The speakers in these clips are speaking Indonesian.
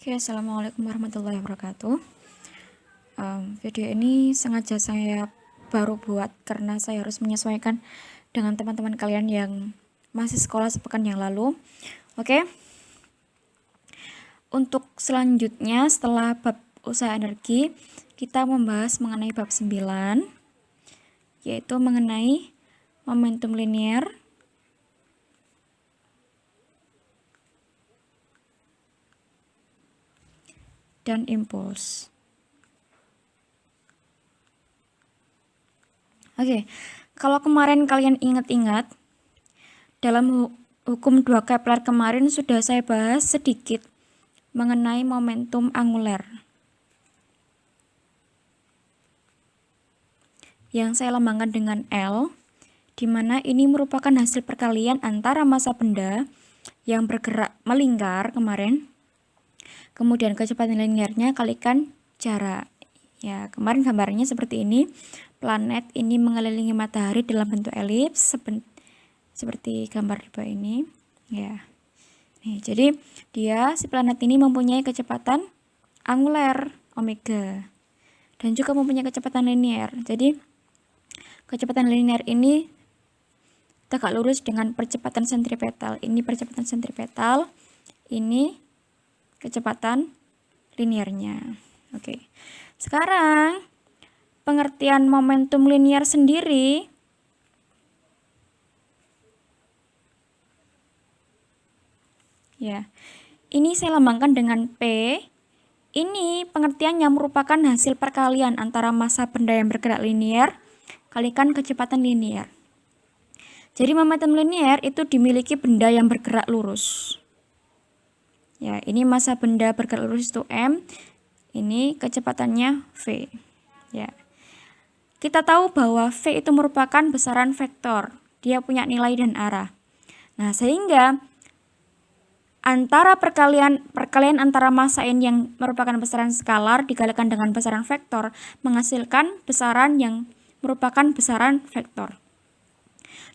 Oke, assalamualaikum warahmatullahi wabarakatuh. Video ini sengaja saya baru buat karena saya harus menyesuaikan dengan teman-teman kalian yang masih sekolah sepekan yang lalu. Oke, untuk selanjutnya setelah bab usaha energi, kita membahas mengenai bab 9, yaitu mengenai momentum linear dan impuls. Oke, kalau kemarin kalian ingat-ingat, dalam hukum 2 Kepler kemarin sudah saya bahas sedikit mengenai momentum anguler yang saya lambangkan dengan L, di mana ini merupakan hasil perkalian antara massa benda yang bergerak melingkar kemarin, kemudian kecepatan linearnya kalikan jarak. Ya, kemarin gambarnya seperti ini. Planet ini mengelilingi matahari dalam bentuk elips seperti gambar di bawah ini. Ya. Nih, jadi si planet ini mempunyai kecepatan anguler omega dan juga mempunyai kecepatan linear. Jadi kecepatan linear ini tegak lurus dengan percepatan sentripetal. Ini percepatan sentripetal, ini kecepatan linearnya. Oke. Sekarang pengertian momentum linear sendiri ya. Ini saya lambangkan dengan P. Ini pengertiannya merupakan hasil perkalian antara massa benda yang bergerak linear kalikan kecepatan linear. Jadi momentum linear itu dimiliki benda yang bergerak lurus. Ya, ini massa benda bergerak lurus itu M. Ini kecepatannya V. Ya. Kita tahu bahwa V itu merupakan besaran vektor. Dia punya nilai dan arah. Nah, sehingga antara perkalian antara massa n yang merupakan besaran skalar dikalikan dengan besaran vektor menghasilkan besaran yang merupakan besaran vektor.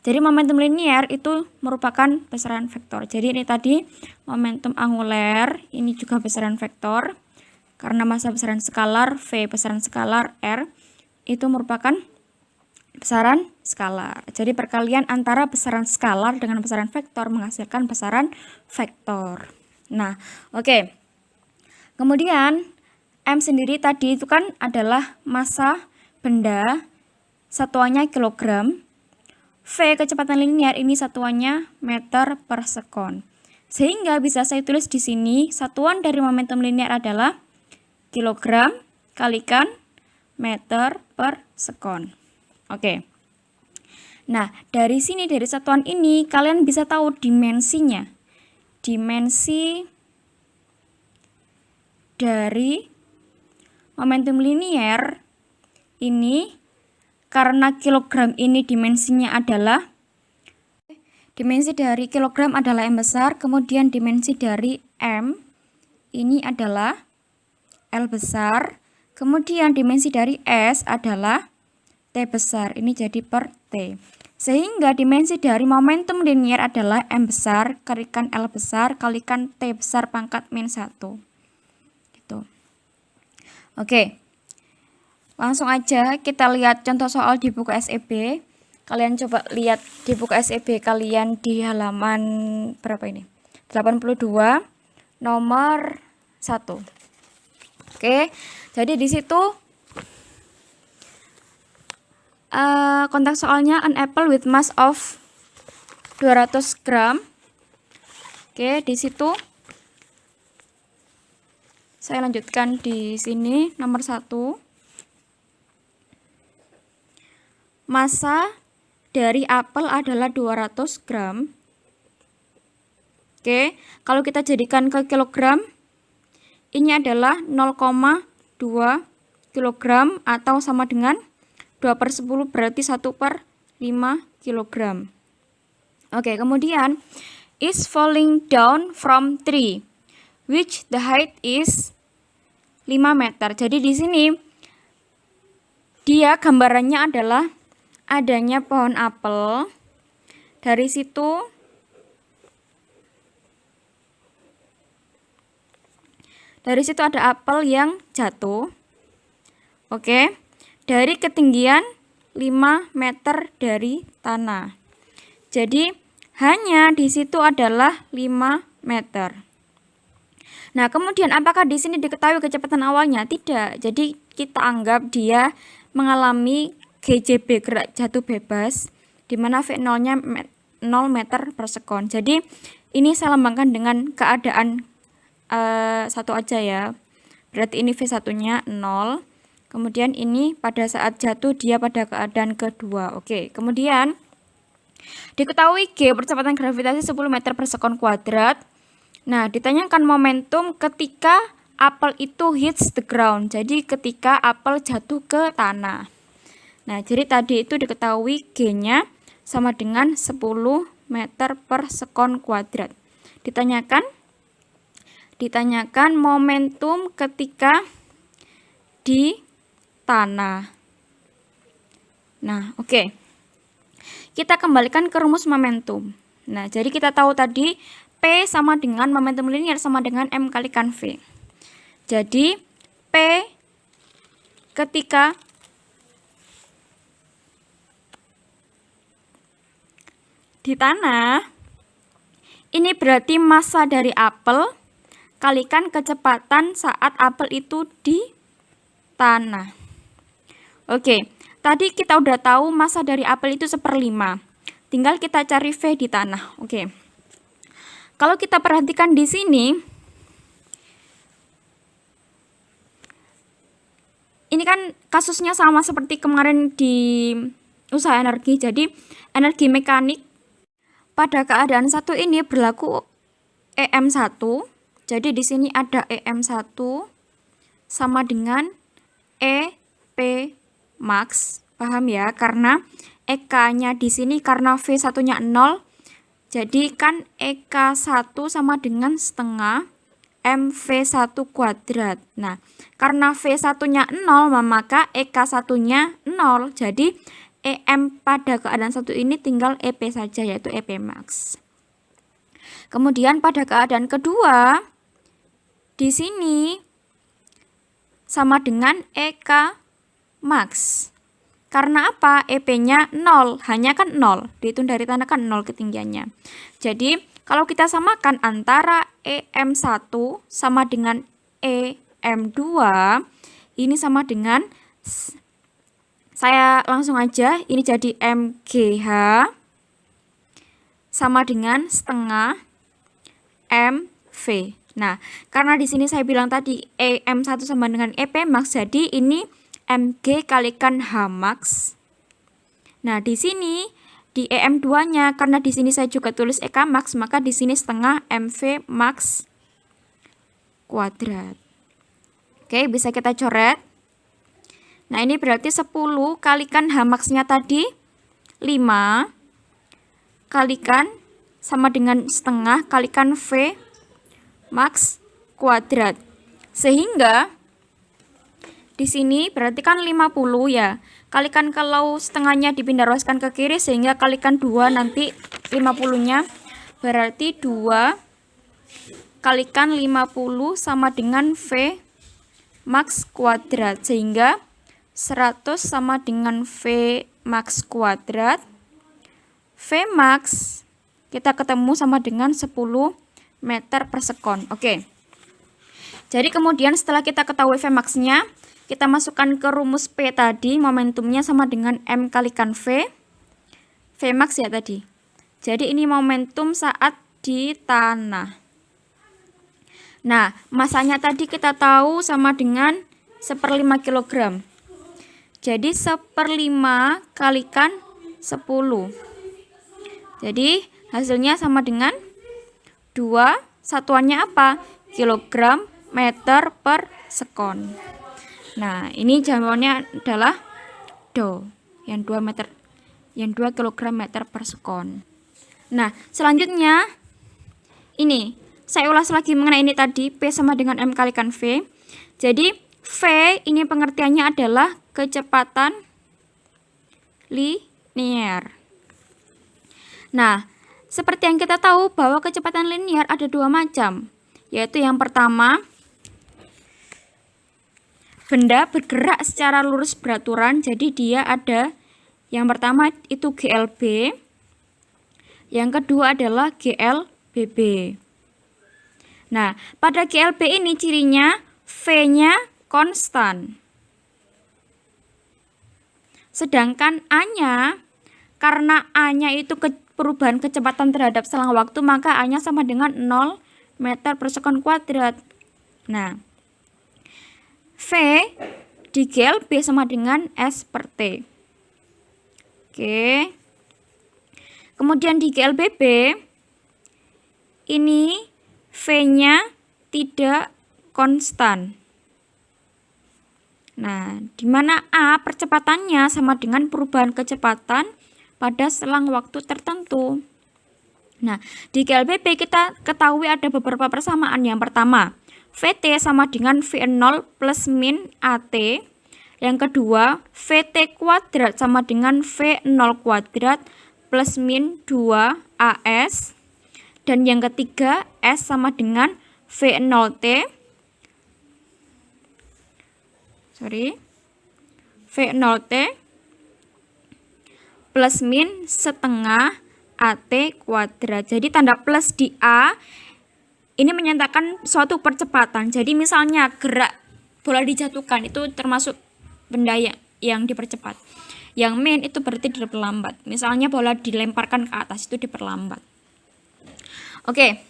Jadi momentum linear itu merupakan besaran vektor. Jadi ini tadi momentum anguler, ini juga besaran vektor. Karena massa besaran skalar V, besaran skalar R, itu merupakan besaran skalar. Jadi perkalian antara besaran skalar dengan besaran vektor menghasilkan besaran vektor. Nah, oke. Kemudian M sendiri tadi itu kan adalah massa benda, satuannya kilogram. V kecepatan linear ini satuannya meter per sekon. Sehingga bisa saya tulis di sini satuan dari momentum linear adalah kilogram kalikan meter per sekon. Oke. Nah, dari sini, dari satuan ini, kalian bisa tahu dimensinya. Dimensi dari momentum linear ini, karena kilogram ini dimensinya adalah, dimensi dari kilogram adalah M besar, kemudian dimensi dari M ini adalah L besar, kemudian dimensi dari S adalah T besar, ini jadi per T. Sehingga dimensi dari momentum linear adalah M besar kalikan L besar kalikan T besar pangkat min 1. Gitu. Oke. Langsung aja kita lihat contoh soal di buku SEB. Kalian coba lihat di buku SEB kalian di halaman berapa ini? 82 nomor 1. Oke, jadi di situ konteks soalnya an apple with mass of 200 gram. Oke, di situ saya lanjutkan di sini nomor 1. Massa dari apel adalah 200 gram. Oke, kalau kita jadikan ke kilogram, ini adalah 0,2 kilogram atau sama dengan 2/10 berarti 1/5 kilogram. Oke, kemudian is falling down from tree which the height is 5 meter. Jadi di sini dia gambarannya adalah adanya pohon apel. Dari situ Dari situ ada apel yang jatuh. Oke. Dari ketinggian 5 meter dari tanah. Jadi hanya di situ adalah 5 meter. Nah, kemudian apakah di sini diketahui kecepatan awalnya? Tidak. Jadi kita anggap dia mengalami GJB, gerak jatuh bebas, di mana V0-nya 0 meter per sekon. Jadi ini saya lambangkan dengan keadaan satu aja ya. Berarti ini V1-nya 0. Kemudian ini pada saat jatuh dia pada keadaan kedua. Oke, kemudian diketahui G percepatan gravitasi 10 meter per sekon kuadrat. Nah, ditanyakan momentum ketika apel itu hits the ground. Jadi ketika apel jatuh ke tanah. Nah, jadi tadi itu diketahui G-nya sama dengan 10 meter per sekon kuadrat. Ditanyakan momentum ketika di tanah. Nah, oke. Kita kembalikan ke rumus momentum. Nah, jadi kita tahu tadi P sama dengan momentum linier sama dengan M kalikan V. Jadi P ketika di tanah, ini berarti massa dari apel kalikan kecepatan saat apel itu di tanah. Oke, tadi kita udah tahu massa dari apel itu 1/5. Tinggal kita cari V di tanah. Oke. Kalau kita perhatikan di sini, ini kan kasusnya sama seperti kemarin di usaha energi. Jadi energi mekanik pada keadaan satu ini berlaku EM1. Jadi di sini ada EM1 sama dengan EP max. Paham ya? Karena EK-nya di sini karena V1-nya 0. Jadi kan EK1 sama dengan setengah MV1 kuadrat. Nah, karena V1-nya 0, maka EK1-nya 0. Jadi EM pada keadaan satu ini tinggal EP saja, yaitu EP max. Kemudian pada keadaan kedua, di sini sama dengan EK max. Karena apa? EP-nya 0, hanya kan 0. Dihitung dari tanah kan 0 ketinggiannya. Jadi, kalau kita samakan antara EM1 sama dengan EM2, ini sama dengan, saya langsung aja, ini jadi MGH sama dengan setengah MV. Nah, karena di sini saya bilang tadi EM1 sama dengan EP max, jadi ini MG kalikan H max. Nah, di sini di EM2-nya karena di sini saya juga tulis EK max, maka di sini setengah MV max kuadrat. Oke, bisa kita coret. Nah, ini berarti 10 kalikan H max-nya tadi 5 kalikan sama dengan setengah kalikan V max kuadrat. Sehingga di sini berarti kan 50 ya. Kalikan kalau setengahnya dipindah ruaskan ke kiri sehingga kalikan 2 nanti 50-nya. Berarti 2 kalikan 50 sama dengan V max kuadrat. Sehingga 100 sama dengan V max kuadrat. V max kita ketemu sama dengan 10 meter per sekon. Oke. Jadi kemudian setelah kita ketahui V max-nya, kita masukkan ke rumus P tadi, momentumnya sama dengan M kalikan V. V max ya tadi. Jadi ini momentum saat di tanah. Nah, masanya tadi kita tahu sama dengan 1/5 kg. Jadi 1/5 kalikan 10. Jadi hasilnya sama dengan 2, satuannya apa? Kilogram meter per sekon. Nah, ini jawabannya adalah do, yang 2 kg meter per sekon. Nah, selanjutnya ini saya ulas lagi mengenai ini tadi, P sama dengan M kalikan V. Jadi V ini pengertiannya adalah kecepatan linier. Nah, seperti yang kita tahu bahwa kecepatan linier ada 2 macam, yaitu yang pertama benda bergerak secara lurus beraturan, jadi dia ada yang pertama itu GLB, yang kedua adalah GLBB. Nah, pada GLB ini cirinya V-nya konstan. Sedangkan A-nya, karena A-nya itu perubahan kecepatan terhadap selang waktu, maka A-nya sama dengan 0 meter per sekon kuadrat. Nah, V di GLB sama dengan S per T. Oke. Kemudian di GLBB, ini V-nya tidak konstan. Nah, di mana A percepatannya sama dengan perubahan kecepatan pada selang waktu tertentu. Nah, di GLBB kita ketahui ada beberapa persamaan. Yang pertama, VT sama dengan V0 plus min AT. Yang kedua, VT kuadrat sama dengan V0 kuadrat plus min 2 AS. Dan yang ketiga, S sama dengan V0T. V0T plus min setengah AT kuadrat. Jadi tanda plus di A ini menyatakan suatu percepatan. Jadi misalnya gerak bola dijatuhkan itu termasuk benda yang dipercepat. Yang min itu berarti diperlambat. Misalnya bola dilemparkan ke atas itu diperlambat. Oke.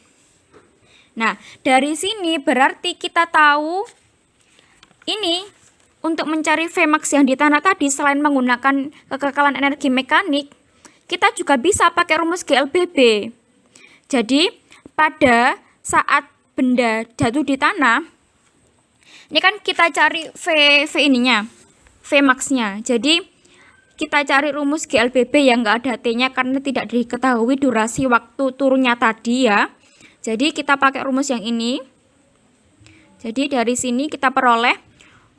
Nah, dari sini berarti kita tahu ini untuk mencari Vmax yang di tanah tadi, selain menggunakan kekekalan energi mekanik, kita juga bisa pakai rumus GLBB. Jadi, pada saat benda jatuh di tanah, ini kan kita cari V ininya, Vmax-nya. Jadi, kita cari rumus GLBB yang nggak ada T-nya karena tidak diketahui durasi waktu turunnya tadi ya. Jadi, kita pakai rumus yang ini. Jadi, dari sini kita peroleh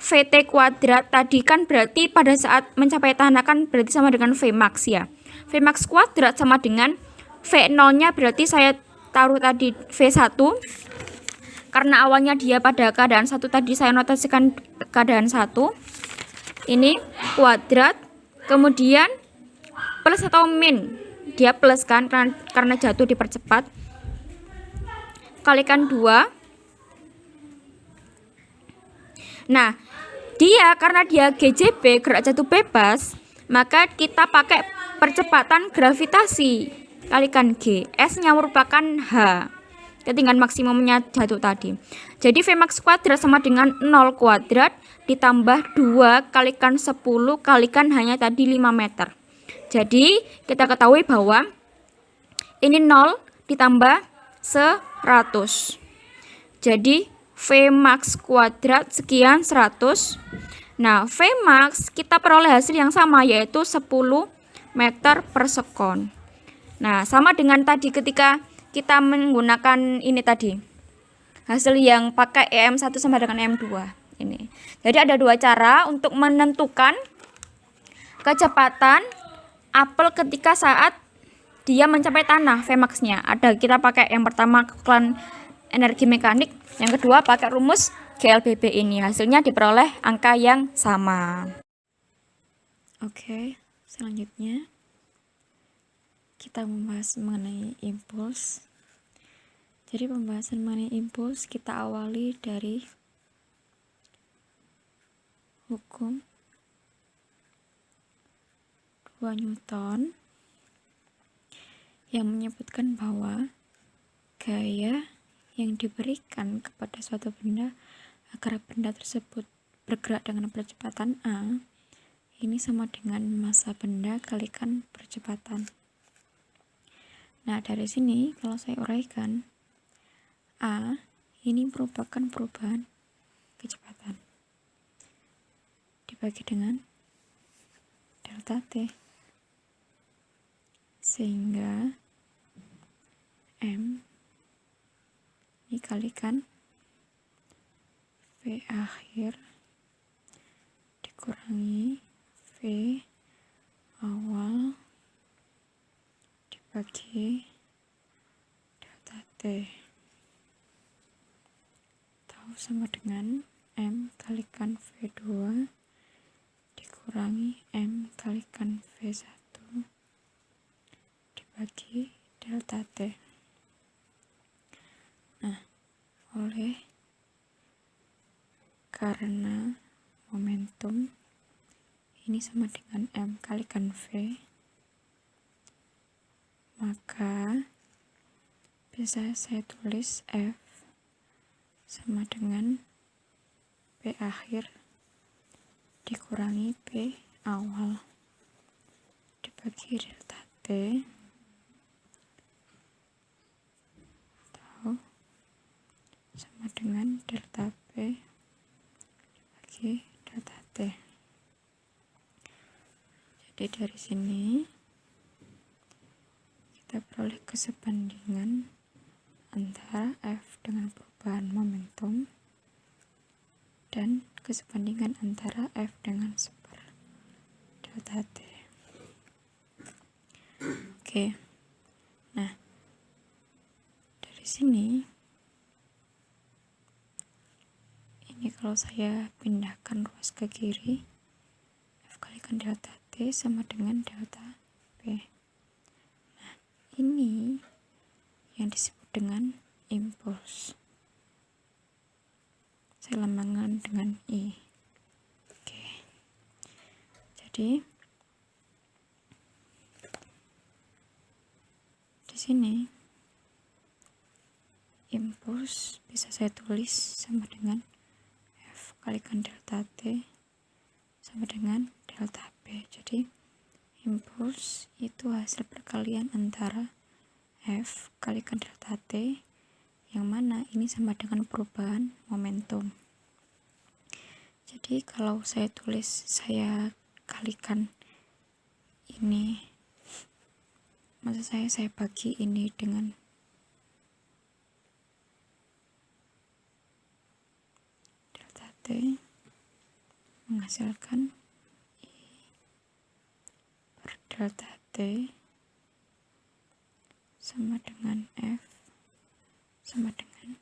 VT kuadrat tadi kan berarti pada saat mencapai tanah kan berarti sama dengan Vmax ya. Vmax kuadrat sama dengan V0-nya berarti saya taruh tadi V1. Karena awalnya dia pada keadaan 1 tadi saya notasikan keadaan 1. Ini kuadrat, kemudian plus atau min. Dia plus kan karena jatuh dipercepat. Kalikan 2. Nah, karena dia GJB, gerak jatuh bebas, maka kita pakai percepatan gravitasi kalikan G. S-nya merupakan H, ketinggian maksimumnya jatuh tadi. Jadi Vmax kuadrat sama dengan 0 kuadrat ditambah 2 kalikan 10 kalikan hanya tadi 5 meter. Jadi kita ketahui bahwa ini 0 ditambah 100. Jadi Vmax kuadrat sekian 100. Nah, Vmax kita peroleh hasil yang sama yaitu 10 meter per sekon. Nah, sama dengan tadi ketika kita menggunakan ini tadi. Hasil yang pakai EM1 sama dengan EM2 ini. Jadi ada dua cara untuk menentukan kecepatan apel ketika saat dia mencapai tanah Vmax-nya. Ada kita pakai yang pertama kekekalan energi mekanik, yang kedua pakai rumus GLBB ini. Hasilnya diperoleh angka yang sama. Oke, selanjutnya kita membahas mengenai impuls. Jadi pembahasan mengenai impuls kita awali dari hukum 2 Newton yang menyebutkan bahwa gaya yang diberikan kepada suatu benda agar benda tersebut bergerak dengan percepatan A ini sama dengan massa benda kalikan percepatan. Nah, dari sini kalau saya uraikan, A ini merupakan perubahan kecepatan dibagi dengan delta T, sehingga M dikalikan V akhir dikurangi V awal dibagi delta T tahu sama dengan M kalikan V2 dikurangi M kalikan V1 dibagi delta T. Nah, karena momentum ini sama dengan M kalikan V, maka bisa saya tulis F sama dengan P akhir dikurangi P awal dibagi delta T atau sama dengan delta P dibagi delta T. Jadi dari sini kita peroleh kesebandingan antara F dengan perubahan momentum dan kesebandingan antara F dengan super delta T. Oke. Nah, dari sini ini kalau saya pindahkan ruas ke kiri, F kalikan delta T sama dengan delta P. Nah, ini yang disebut dengan impuls. Saya lambangkan dengan I. Oke. Jadi di sini impuls bisa saya tulis sama dengan F kalikan delta T sama dengan delta P. Jadi impuls itu hasil perkalian antara F kalikan delta T, yang mana ini sama dengan perubahan momentum. Jadi kalau saya tulis, saya kalikan ini, maksud saya bagi ini dengan delta T, menghasilkan I per delta T sama dengan F sama dengan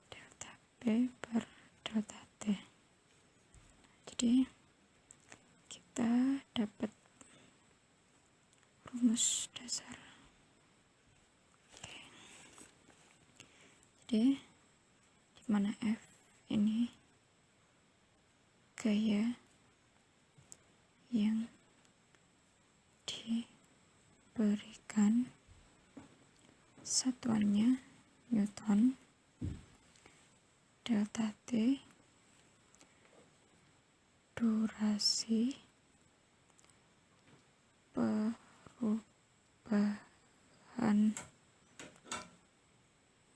delta P per delta T. Jadi kita dapat rumus dasar. Oke. Jadi dimana F ini gaya yang diberikan, satuannya Newton, delta T durasi perubahan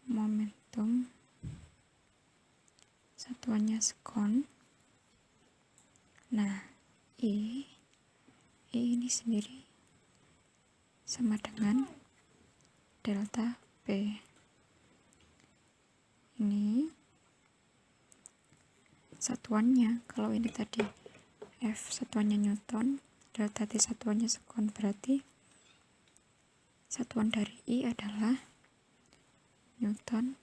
momentum, satuannya sekon. Nah, I ini sendiri sama dengan delta P. Ini satuannya, kalau ini tadi F satuannya Newton, delta T satuannya sekon, berarti satuan dari I adalah Newton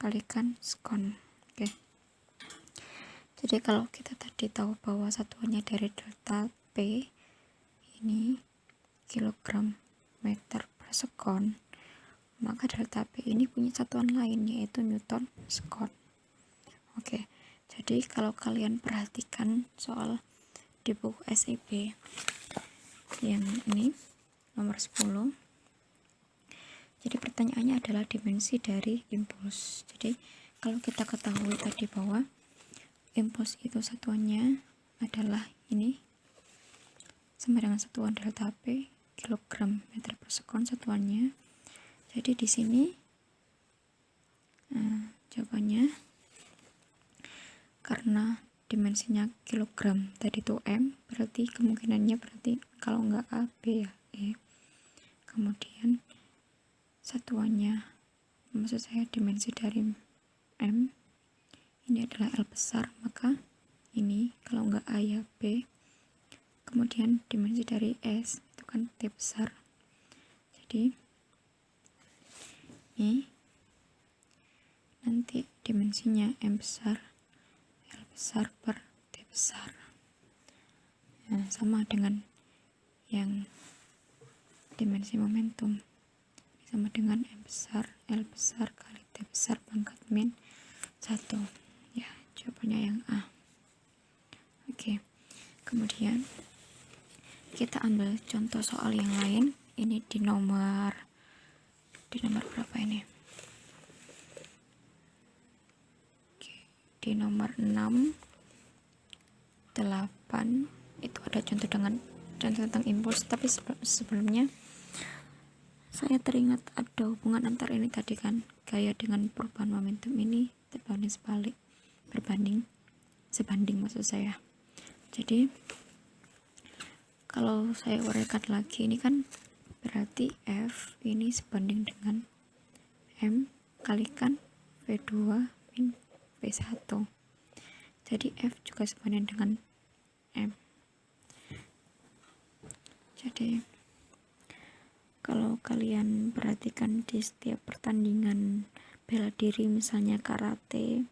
kalikan sekon. Oke. Jadi kalau kita tadi tahu bahwa satuannya dari delta P ini kilogram meter per sekon, maka delta P ini punya satuan lain, yaitu Newton sekon. Oke. Jadi kalau kalian perhatikan soal di buku SIP yang ini nomor 10, jadi pertanyaannya adalah dimensi dari impuls. Jadi kalau kita ketahui tadi bahwa impuls itu satuannya adalah ini sama dengan satuan delta P, kilogram meter per sekon satuannya. Jadi di sini jawabannya, karena dimensinya kilogram tadi itu M, berarti kemungkinannya kalau nggak A, B ya E. Kemudian satuannya, maksud saya dimensi dari M ini adalah L besar, maka ini kalau nggak A ya B. Kemudian dimensi dari S itu kan T besar, jadi ini nanti dimensinya M besar besar per T besar. Nah, sama dengan yang dimensi momentum, sama dengan M besar L besar kali T besar pangkat min 1. Ya, jawabannya yang A. Oke. Kemudian kita ambil contoh soal yang lain. Ini di nomor berapa ini? Oke, di nomor 6, 8 itu ada contoh tentang impuls, tapi sebelumnya saya teringat ada hubungan antar ini tadi kan, gaya dengan perubahan momentum ini sebanding maksud saya. Jadi kalau saya uraikan lagi, ini kan berarti F ini sebanding dengan M kalikan V2 min V1. Jadi F juga sebanding dengan M. Jadi kalau kalian perhatikan di setiap pertandingan bela diri, misalnya karate,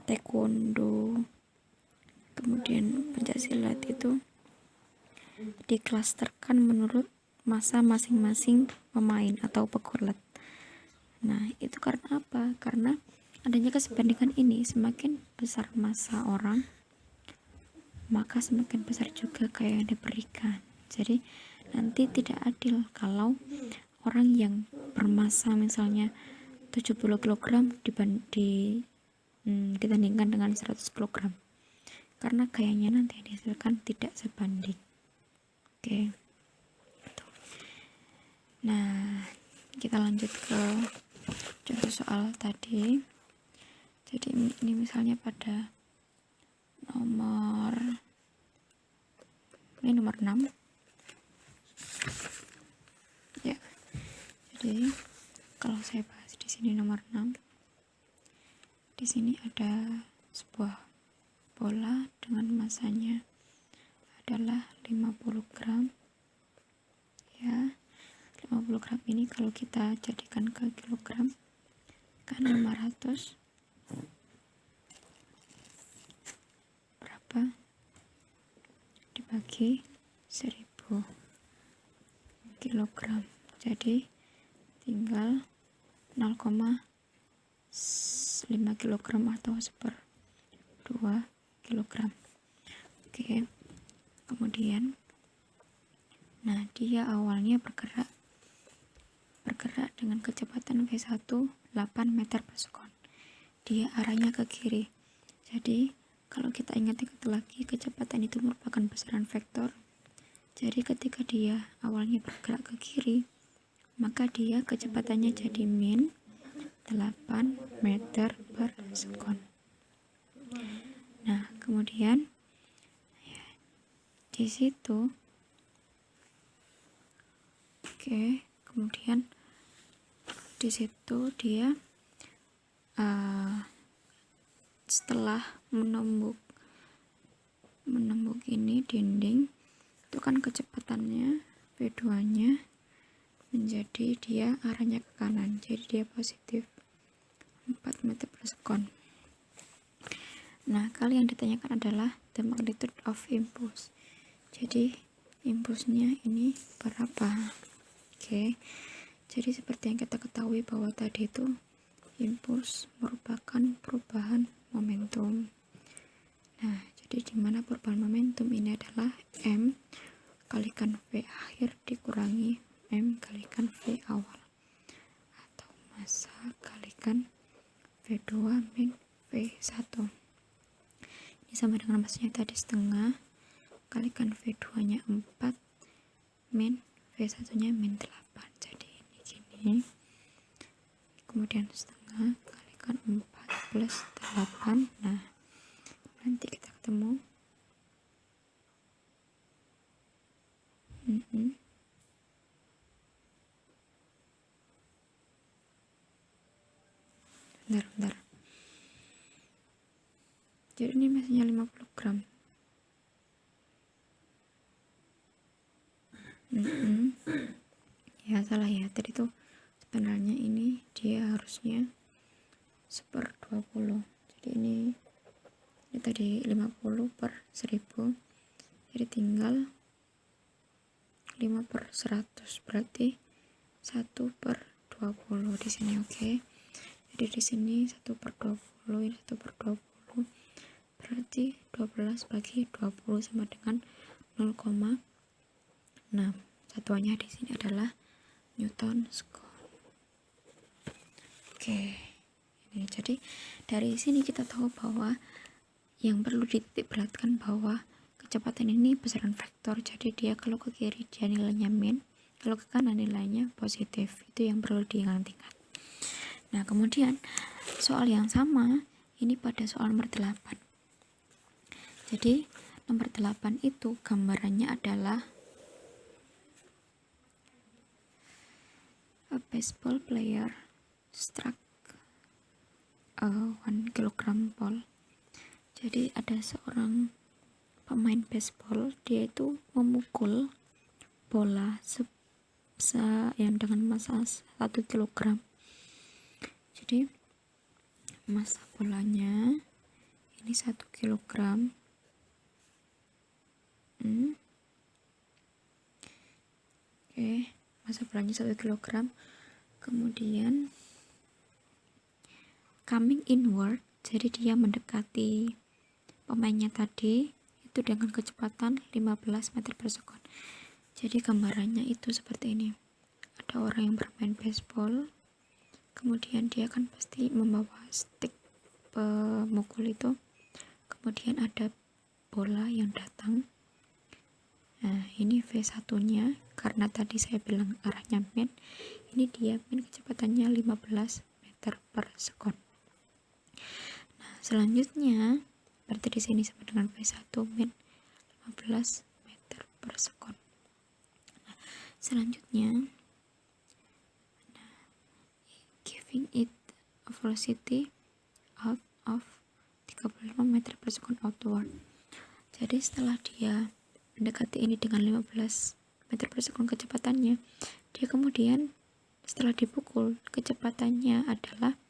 taekwondo, kemudian pencaksilat, itu diklasterkan menurut masa masing-masing pemain atau pegulat. Nah, itu karena apa? Karena adanya kesebandingan ini, semakin besar masa orang, maka semakin besar juga gaya yang diberikan. Jadi nanti tidak adil kalau orang yang bermasa misalnya 70 kg ditandingkan dengan 100 kg, karena gayanya nanti yang dihasilkan tidak sebanding. Oke. Nah, kita lanjut ke contoh soal tadi. Jadi ini misalnya pada nomor 6 ya. Jadi kalau saya bahas di sini nomor 6, di sini ada sebuah bola dengan masanya adalah 50 gram ya. 50 gram ini kalau kita jadikan ke kilogram kan 500 berapa dibagi 1000 kilogram, jadi tinggal 0,5 kilogram atau 1/2 kilogram. Oke. Kemudian nah, dia awalnya bergerak dengan kecepatan V1 8 meter per sekon. Dia arahnya ke kiri. Jadi kalau kita ingat-ingat lagi, kecepatan itu merupakan besaran vektor. Jadi ketika dia awalnya bergerak ke kiri, maka dia kecepatannya jadi min 8 meter per sekon. Nah, kemudian ya, di situ kemudian di situ dia setelah menembuk ini dinding, itu kan kecepatannya V2 nya menjadi dia arahnya ke kanan, jadi dia positif 4 meter per sekon. Nah, kali yang ditanyakan adalah the magnitude of impulse. Jadi impulsnya ini berapa? Oke. Jadi seperti yang kita ketahui bahwa tadi itu impuls merupakan perubahan momentum. Nah, jadi dimana perubahan momentum ini adalah M kalikan V akhir dikurangi M kalikan V awal, atau massa kalikan V2 min V1. Ini sama dengan massanya tadi setengah kalikan V2 nya 4 min V1 nya min 8. Jadi ini gini, kemudian setengah kalikan 4 plus 8. Nah, nanti kita ketemu bentar. Jadi ini masanya 50 gram. Ya, salah ya, tadi tuh sebenarnya ini dia harusnya 1/20. Jadi ini tadi 50 per 1000, jadi tinggal 5 per 100, berarti 1 per 20 di sini. Oke. Jadi di sini 1 per 20, ini 1 per 20, berarti 12 bagi 20 sama dengan 0,6. Satuannya di sini adalah Newton square. Oke, ini jadi dari sini kita tahu bahwa yang perlu dititikberatkan bahwa kecepatan ini besaran vektor, jadi dia kalau ke kiri dia nilainya min, kalau ke kanan nilainya positif. Itu yang perlu diingat-ingat. Nah, kemudian soal yang sama ini pada soal nomor 8. Jadi nomor 8 itu gambarannya adalah a baseball player struck a 1 kilogram ball. Jadi ada seorang pemain baseball, dia itu memukul bola yang dengan massa 1 kilogram. Jadi massa bolanya ini 1 kilogram. Oke, massa bolanya 1 kilogram. Kemudian coming inward, jadi dia mendekati pemainnya tadi itu dengan kecepatan 15 meter per sekon. Jadi gambarannya itu seperti ini. Ada orang yang bermain baseball, kemudian dia kan pasti membawa stick pemukul itu, kemudian ada bola yang datang. Nah, ini V1 nya, karena tadi saya bilang arahnya min, ini dia min kecepatannya 15 meter per sekon. Nah, selanjutnya berarti di sini sama dengan V1 min 15 meter per sekon. Nah, selanjutnya giving it a velocity out of 35 meter per sekon outward. Jadi setelah dia mendekati ini dengan 15 meter per sekon kecepatannya, dia kemudian setelah dipukul kecepatannya adalah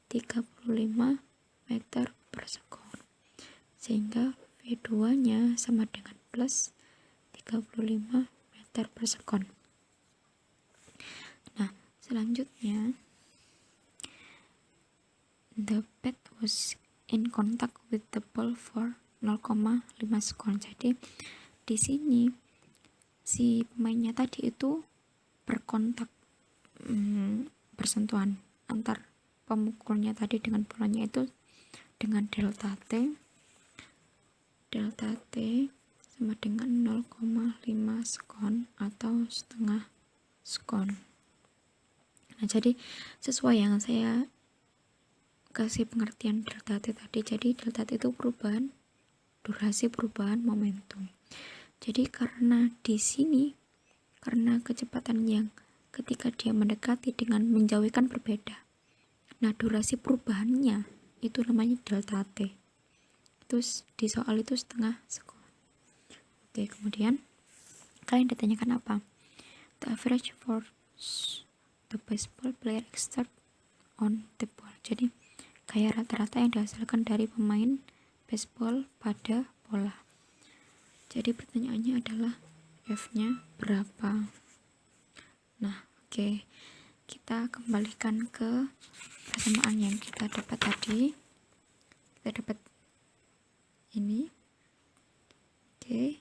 35 meter per sekon, sehingga V2 nya sama dengan plus 35 meter per sekon. Nah, selanjutnya the bat was in contact with the ball for 0,5 sekon. Jadi di sini si pemainnya tadi itu berkontak, bersentuhan antar pemukulnya tadi dengan bolanya itu dengan delta T sama dengan 0,5 sekon atau setengah sekon. Nah, jadi sesuai yang saya kasih pengertian delta T tadi, jadi delta T itu perubahan durasi, perubahan momentum. Jadi karena di sini, karena kecepatan yang ketika dia mendekati dengan menjauhkan berbeda, nah durasi perubahannya itu namanya delta T. Terus di soal itu setengah sekon. Oke, kemudian kalian ditanyakan apa? The average force the baseball player exert on the ball. Jadi kayak rata-rata yang dihasilkan dari pemain baseball pada bola. Jadi pertanyaannya adalah F-nya berapa? Nah, oke. Kita kembalikan ke persamaan yang kita dapat tadi. Kita dapat ini. Oke.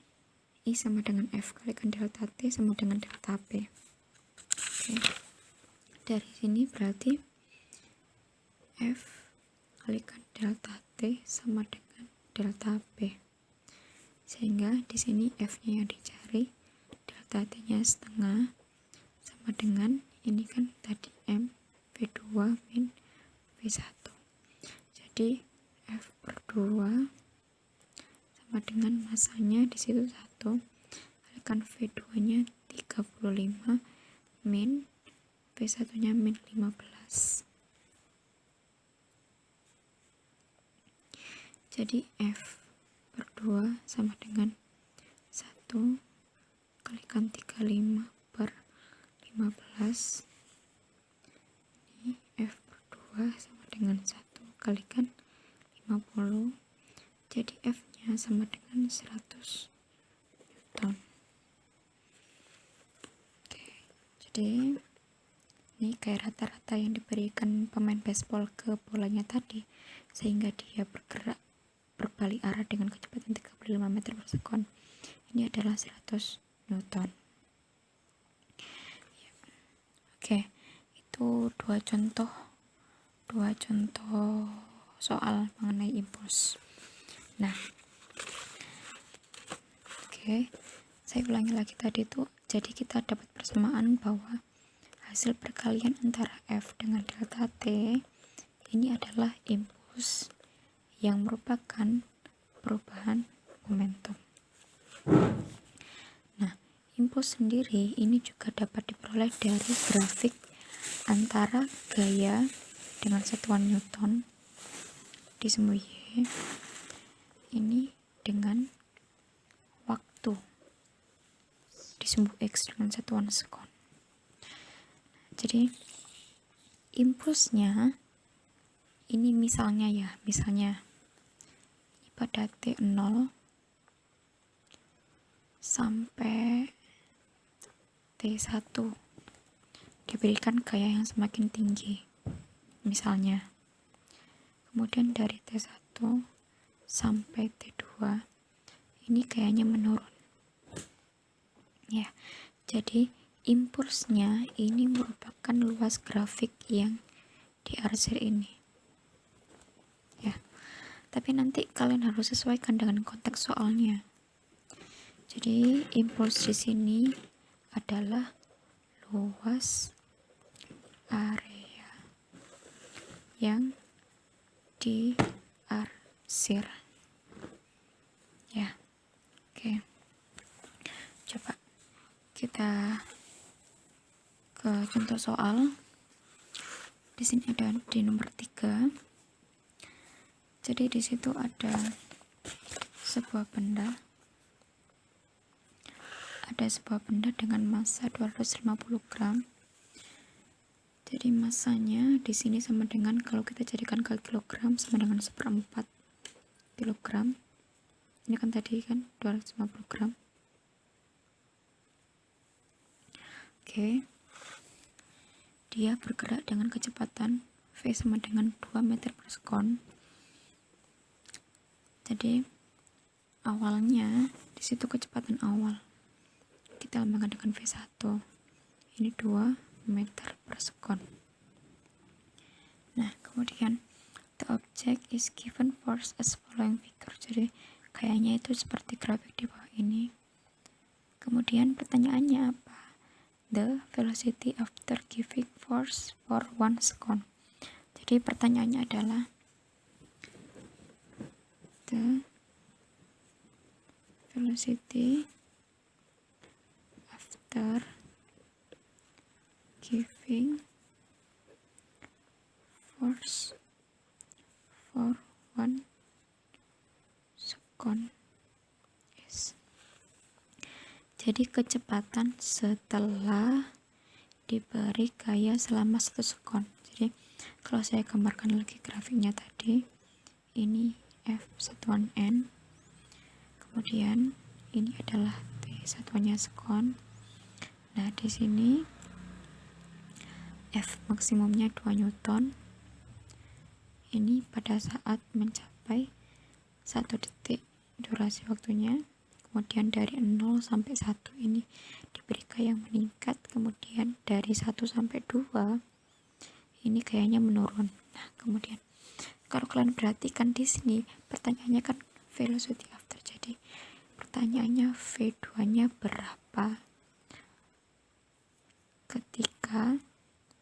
I sama dengan F kalikan delta T sama dengan delta P. Oke. Dari sini berarti F kalikan delta T sama dengan delta P. Sehingga di sini F-nya yang dicari, delta T-nya setengah sama dengan ini kan tadi M V2 min V1. Jadi F per 2 sama dengan masanya di situ 1 kalikan V2 nya 35 min V1 nya min 15. Jadi F per 2 sama dengan 1 kalikan 35 per 15. Ini F per 2 sama dengan 1 kalikan 50 Jadi F-nya sama dengan 100 Newton. Oke, jadi ini kayak rata-rata yang diberikan pemain baseball ke bolanya tadi, sehingga dia bergerak berbalik arah dengan kecepatan 35 meter per sekon. Ini adalah 100 Newton. Ya. Oke, itu dua contoh soal mengenai impuls. Nah, oke, saya ulangi lagi tadi itu. Jadi kita dapat persamaan bahwa hasil perkalian antara F dengan delta T ini adalah impuls yang merupakan perubahan momentum. Nah, impuls sendiri ini juga dapat diperoleh dari grafik antara gaya dengan satuan Newton di semu Y ini dengan waktu di semu X dengan satuan sekon. Jadi impulsnya ini misalnya pada T0 sampai T1 diberikan gaya yang semakin tinggi misalnya. Kemudian dari T1 sampai T2 ini gayanya menurun. Ya. Jadi impulsnya ini merupakan luas grafik yang diarsir ini. Ya. Tapi nanti kalian harus sesuaikan dengan konteks soalnya. Jadi impuls di sini adalah luas area yang diarsir. Ya. Oke. Coba kita ke contoh soal. Di sini ada di nomor 3. Jadi di situ ada sebuah benda dengan massa 250 gram. Jadi massanya di sini sama dengan, kalau kita jadikan ke kilogram, sama dengan 1/4 kilogram. Ini kan tadi kan 250 gram. Oke. Dia bergerak dengan kecepatan V sama dengan 2 meter per sekon. Jadi awalnya di situ kecepatan awal kita lambangkan dengan V1. Ini 2 meter per sekon. Nah, kemudian the object is given force as following figure. Jadi kayaknya itu seperti grafik di bawah ini. Kemudian pertanyaannya apa? The velocity after giving force for 1 second. Jadi pertanyaannya adalah the velocity after giving force for 1 second is. Jadi kecepatan setelah diberi gaya selama 1 sekon. Jadi kalau saya gambarkan lagi grafiknya tadi, ini F satuan N, kemudian ini adalah T satuannya sekon. Nah, di sini F maksimumnya 2 Newton. Ini pada saat mencapai 1 detik durasi waktunya. Kemudian dari 0 sampai 1 ini diberi gaya yang meningkat. Kemudian dari 1 sampai 2 ini gayanya menurun. Nah, kemudian kalau kalian perhatikan di sini pertanyaannya kan velocity after. Jadi pertanyaannya V2-nya berapa ketika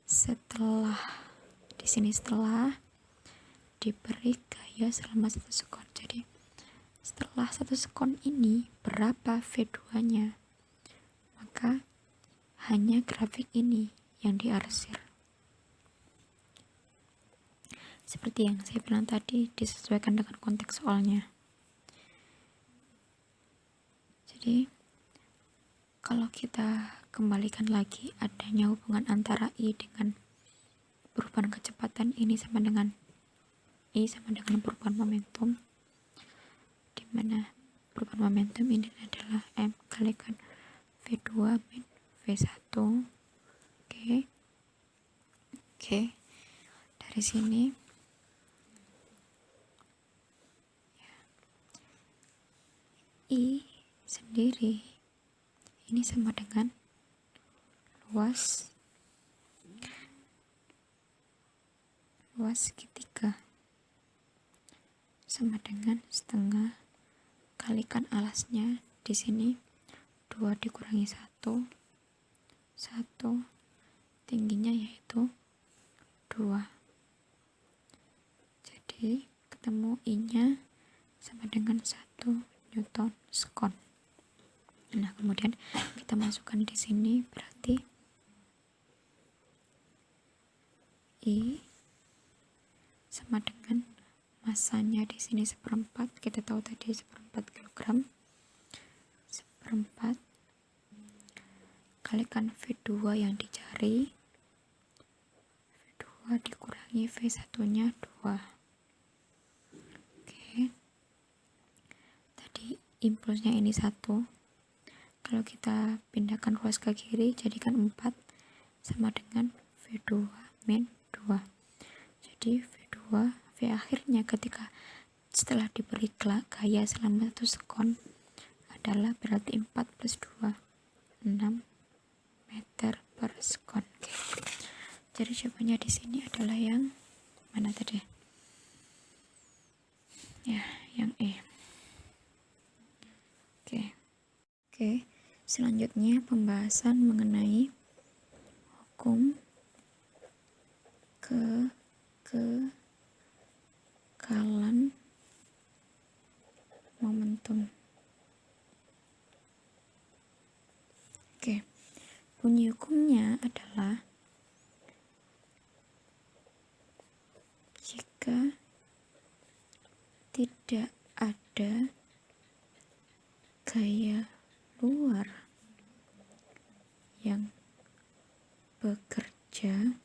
setelah diberi gaya selama 1 sekon. Jadi setelah 1 sekon ini berapa V2-nya? Maka hanya grafik ini yang diarsir. Seperti yang saya bilang tadi, disesuaikan dengan konteks soalnya. Jadi kalau kita kembalikan lagi adanya hubungan antara I dengan perubahan kecepatan, ini sama dengan perubahan momentum. mana perubahan momentum ini adalah M kalikan V2 min V1. Oke. Dari sini I sendiri ini sama dengan luas segitiga sama dengan setengah kalikan alasnya di sini 2 dikurangi 1 tingginya yaitu 2. Jadi ketemu I-nya sama dengan 1 Newton sekon. Nah, kemudian kita masukkan di sini, berarti I sama dengan masanya di sini 1/4. Kita tahu tadi 1/4 kilogram. 1/4 kalikan V2 yang dicari, V2 dikurangi V1-nya 2. Oke. Tadi impulsnya ini 1. Kalau kita pindahkan ruas ke kiri, jadikan 4 sama dengan V2 min 2. Jadi V2, V akhirnya ketika setelah diberi gaya selama 1 sekon adalah berarti 4 plus 2, 6 meter per sekon. Oke. Jadi jawabannya di sini adalah yang mana tadi? Ya, yang E. Oke. Selanjutnya pembahasan mengenai hukum kekekalan momentum. Oke. Bunyi hukumnya adalah jika tidak ada gaya luar yang bekerja,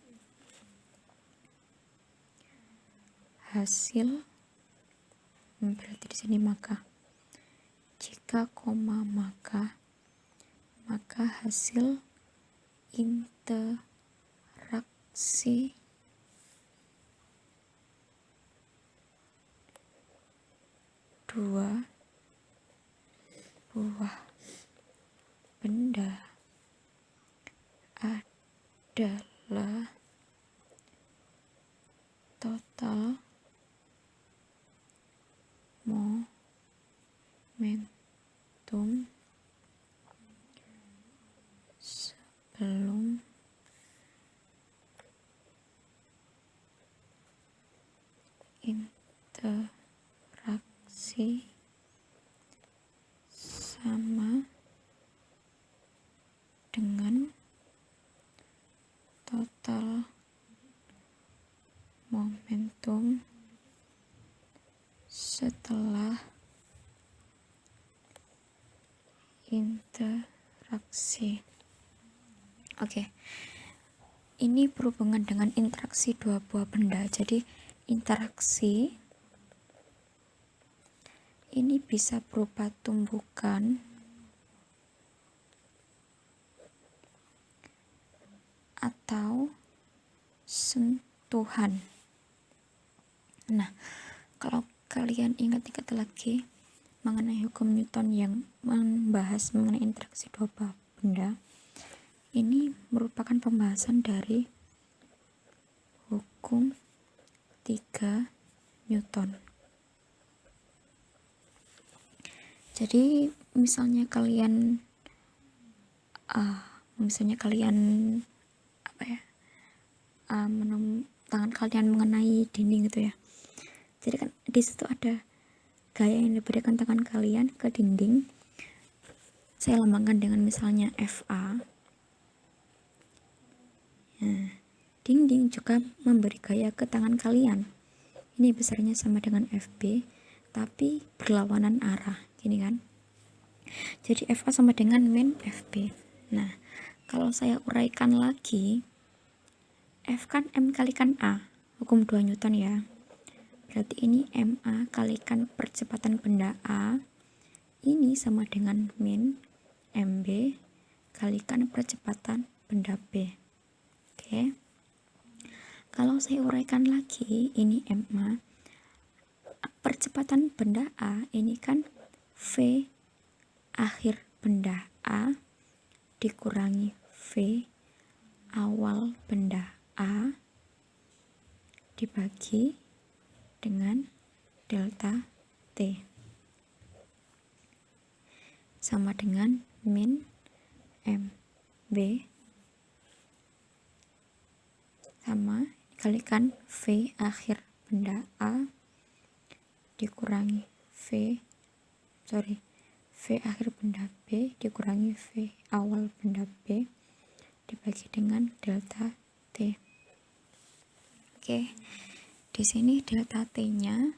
hasil berarti di sini maka hasil interaksi dua buah benda adalah total momentum sebelum interaksi sama dengan total momentum setelah interaksi. Oke. Ini berhubungan dengan interaksi dua buah benda. Jadi interaksi ini bisa berupa tumbukan atau sentuhan. Nah, kalau kalian ingat-ingat lagi mengenai hukum Newton yang membahas mengenai interaksi dua buah benda, ini merupakan pembahasan dari hukum 3 Newton. Jadi misalnya kalian tangan kalian mengenai dinding gitu ya. Jadi kan di situ ada gaya yang diberikan tangan kalian ke dinding. Saya lambangkan dengan misalnya FA. Nah, dinding juga memberi gaya ke tangan kalian. Ini besarnya sama dengan FB, tapi berlawanan arah, gini kan. Jadi FA sama dengan min FB. Nah, kalau saya uraikan lagi, F kan M kalikan A, hukum 2 Newton ya. Berarti ini MA kalikan percepatan benda A, ini sama dengan min MB kalikan percepatan benda B. Oke. Kalau saya uraikan lagi, ini MA, percepatan benda A ini kan V akhir benda A dikurangi V awal benda A dibagi dengan delta T sama dengan min MB sama dikalikan V akhir benda A dikurangi V akhir benda B dikurangi V awal benda B dibagi dengan delta T. Oke, di sini delta T-nya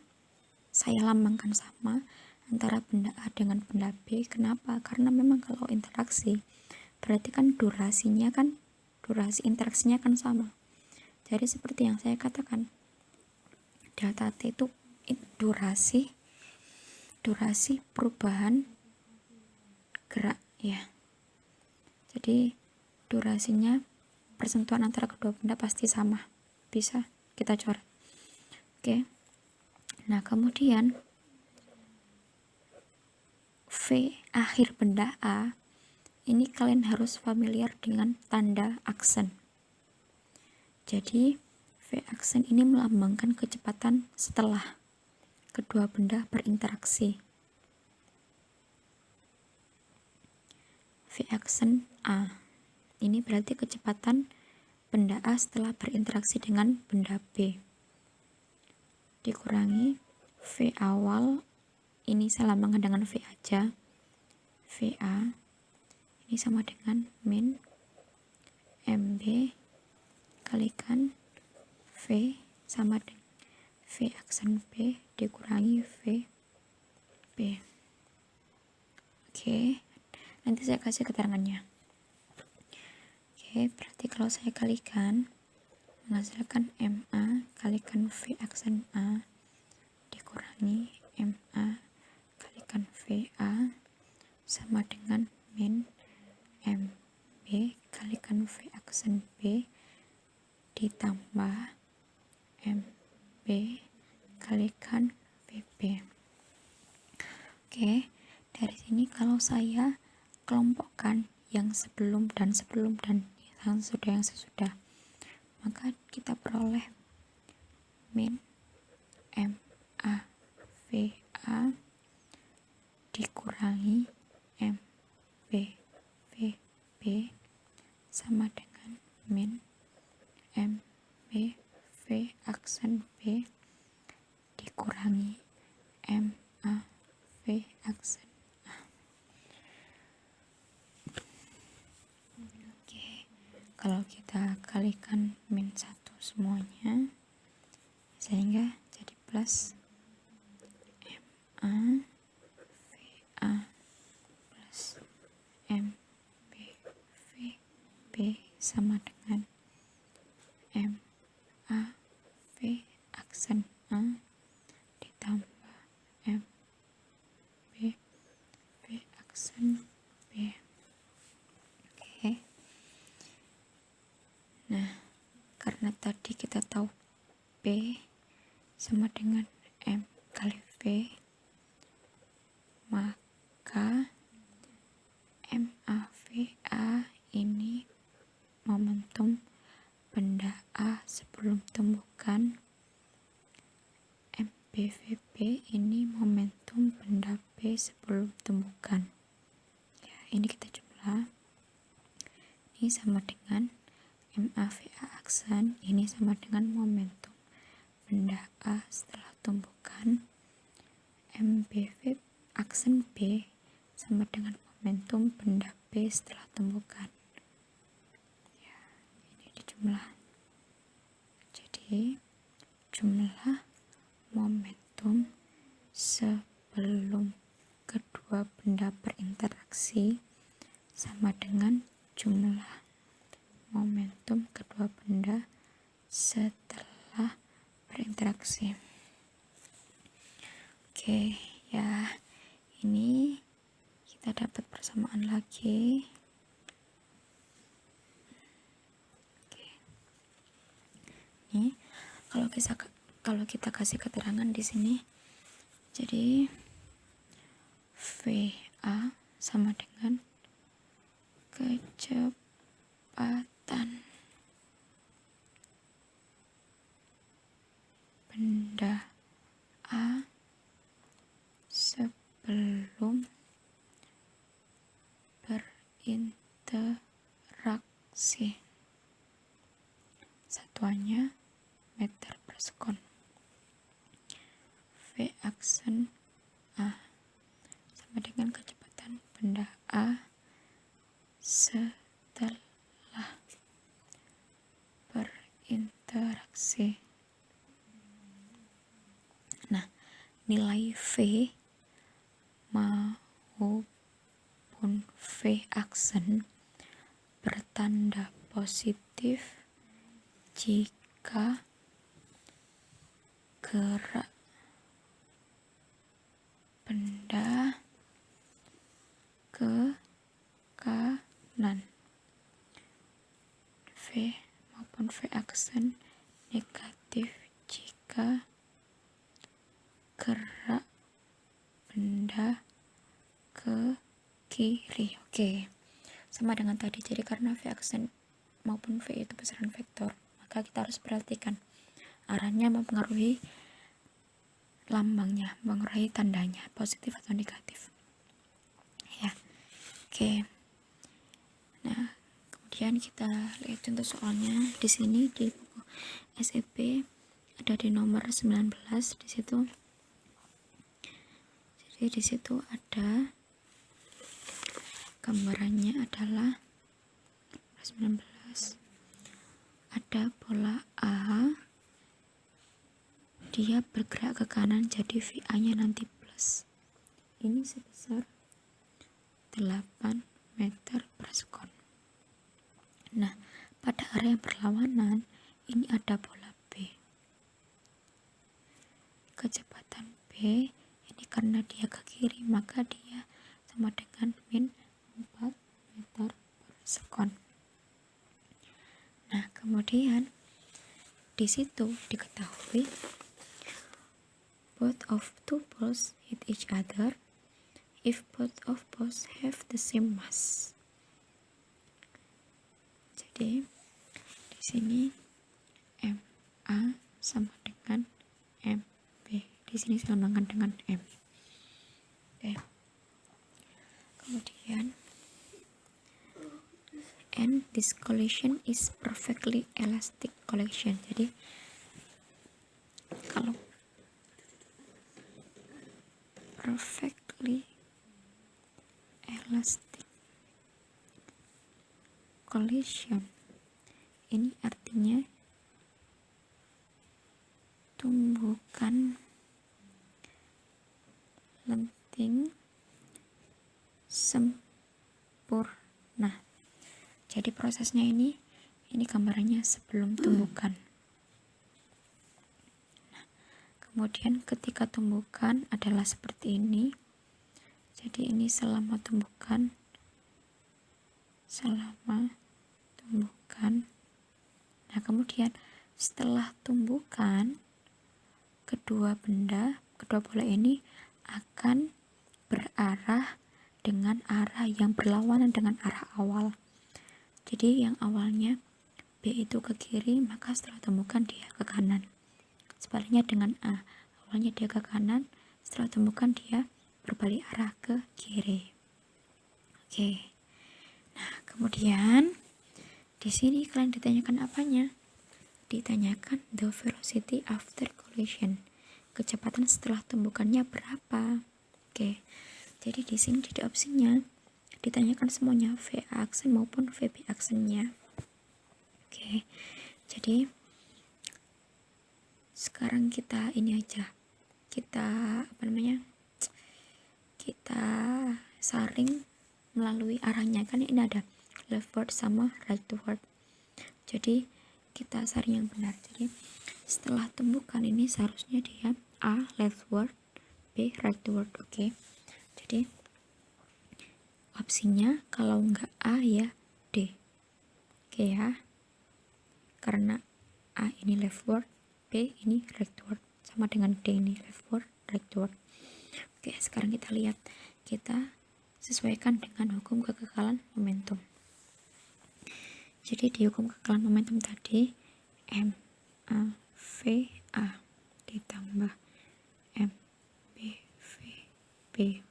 saya lambangkan sama antara benda A dengan benda B. Kenapa? Karena memang kalau interaksi berarti kan durasi interaksinya kan sama. Jadi seperti yang saya katakan, delta T itu durasi perubahan gerak ya. Jadi durasinya persentuhan antara kedua benda pasti sama. Bisa kita coret. Oke. Nah, kemudian V akhir benda A ini kalian harus familiar dengan tanda aksen. Jadi V aksen ini melambangkan kecepatan setelah kedua benda berinteraksi. V aksen A ini berarti kecepatan benda A setelah berinteraksi dengan benda B dikurangi V awal, ini saya lambangkan dengan V aja, VA ini sama dengan min MB kalikan V sama dengan V aksen B dikurangi V B. Oke, nanti saya kasih keterangannya. Oke, berarti kalau saya kalikan menghasilkan MA kalikan V aksen A dikurangi MA kalikan VA sama dengan min MB kalikan V aksen B ditambah MB kalikan VB. Oke, dari sini kalau saya kelompokkan yang sebelum dan yang sesudah, maka kita peroleh min MA VA dikurangi MB VB sama dengan min MB V aksen B dikurangi MA V aksen A. Oke, kalau kita kalikan min 1 semuanya sehingga jadi plus MA VA plus MB VB sama dengan MA V aksen A ditambah MB V aksen B. Oke. Nah, karena tadi kita tahu P sama dengan M kali V, maka MAVA ini momentum benda A sebelum tumbukan, MBVB ini momentum benda B sebelum tumbukan. Ya, ini kita jumlah. Ini sama dengan MAVA aksen, ini sama dengan momentum benda A setelah tumbukan. MBV aksen B sama dengan momentum benda B setelah tumbukan. Ya, ini dijumlah. Jadi jumlah momentum sebelum kedua benda berinteraksi sama dengan jumlah momentum kedua benda setelah berinteraksi. Oke, ya. Ini kita dapat persamaan lagi. Oke. Ini kalau kita kasih keterangan di sini, jadi VA sama dengan kecepatan benda A sebelum berinteraksi. Satuannya meter per sekon. V aksen A sama dengan kecepatan benda A setelah berinteraksi. Nah, nilai V maupun V aksen bertanda positif jika gerak benda ke kanan. V maupun V aksen negatif jika gerak benda ke kiri. Oke, sama dengan tadi. Jadi karena V aksen maupun V itu besaran vektor, maka kita harus perhatikan arahnya mempengaruhi lambangnya, mempengaruhi tandanya, positif atau negatif. Ya, oke. Nah, kemudian kita lihat contoh soalnya di sini di buku SEP ada di nomor 19 di situ. Jadi di situ ada gambarannya adalah 19. Ada bola A, dia bergerak ke kanan, jadi VA-nya nanti plus. Ini sebesar 8 meter per sekon. Nah, pada area yang berlawanan, ini ada bola B. Kecepatan B ini karena dia ke kiri, maka dia sama dengan min 4 meter per sekon. Nah, kemudian di situ diketahui both of two balls hit each other if both of balls have the same mass. Jadi di sini MA sama dengan MB. Di sini saya lambangkan dengan M. Oke. Kemudian and this collision is perfectly elastic collision. Jadi kalau perfectly elastic collision ini artinya tumbukan lenting sempurna. Jadi prosesnya ini gambarannya sebelum tumbukan. Nah, kemudian ketika tumbukan adalah seperti ini. Jadi ini selama tumbukan. Nah, kemudian setelah tumbukan, kedua bola ini akan berarah dengan arah yang berlawanan dengan arah awal. Jadi yang awalnya B itu ke kiri, maka setelah tumbukan dia ke kanan. Sebaliknya dengan A, awalnya dia ke kanan, setelah tumbukan dia berbalik arah ke kiri. Oke. Nah, kemudian di sini kalian ditanyakan apanya? Ditanyakan the velocity after collision. Kecepatan setelah tumbukannya berapa? Oke. Jadi di sini di opsinya ditanyakan semuanya, VA aksen maupun VB aksennya. Oke. Jadi sekarang kita ini aja. Kita kita saring melalui arahnya, kan ini ada leftward sama rightward. Jadi kita saring yang benar. Jadi setelah tumbukan ini seharusnya dia A leftward, B right word. Oke. Jadi opsinya kalau enggak A ya D. Oke ya. Karena A ini left word, B ini right word. Sama dengan D ini left word, right word. Oke, sekarang kita lihat. Kita sesuaikan dengan hukum kekekalan momentum. Jadi di hukum kekekalan momentum tadi M A V A ditambah M B V B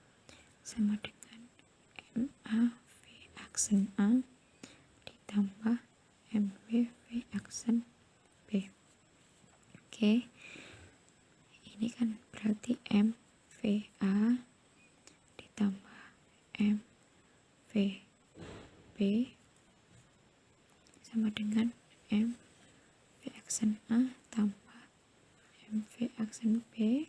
sama dengan M A V aksen A ditambah M B V aksen B. Oke, ini kan berarti M V A ditambah M V B sama dengan M V aksen A tambah M V aksen B.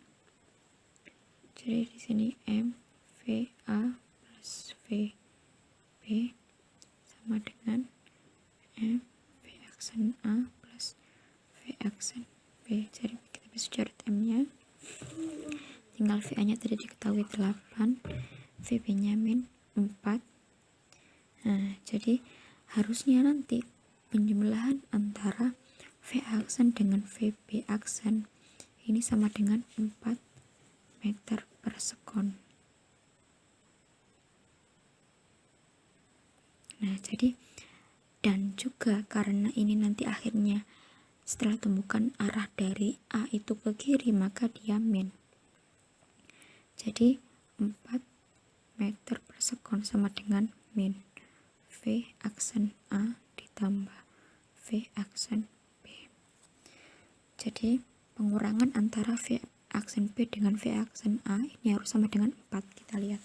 Jadi di sini M V A plus V B sama dengan M V aksen A plus V aksen B. Jadi kita bisa coret M-nya. Tinggal VA-nya tadi diketahui 8, VB-nya min 4. Nah, jadi harusnya nanti penjumlahan antara V aksen dengan VB aksen ini sama dengan 4 meter per sekon. Nah, jadi dan juga karena ini nanti akhirnya setelah temukan arah dari A itu ke kiri, maka dia min. Jadi 4 meter per sekon sama dengan min V aksen A ditambah V aksen B. Jadi pengurangan antara V aksen B dengan V aksen A ini harus sama dengan 4. Kita lihat.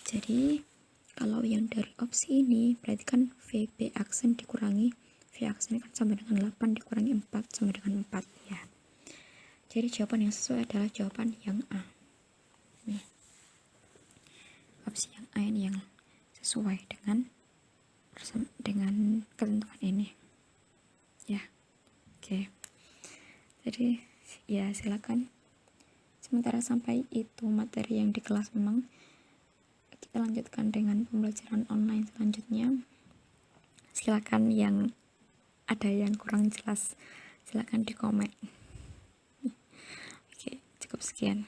Jadi kalau yang dari opsi ini berarti kan VB aksen dikurangi V aksen kan sama dengan 8 dikurangi 4 sama dengan 4 ya. Jadi jawaban yang sesuai adalah jawaban yang A. Nih. Opsi yang A ini yang sesuai dengan ketentuan ini. Ya. Oke. Jadi ya silakan. Sementara sampai itu materi yang di kelas memang kita lanjutkan dengan pembelajaran online selanjutnya. Silakan yang ada yang kurang jelas silakan di komen. Oke, cukup sekian.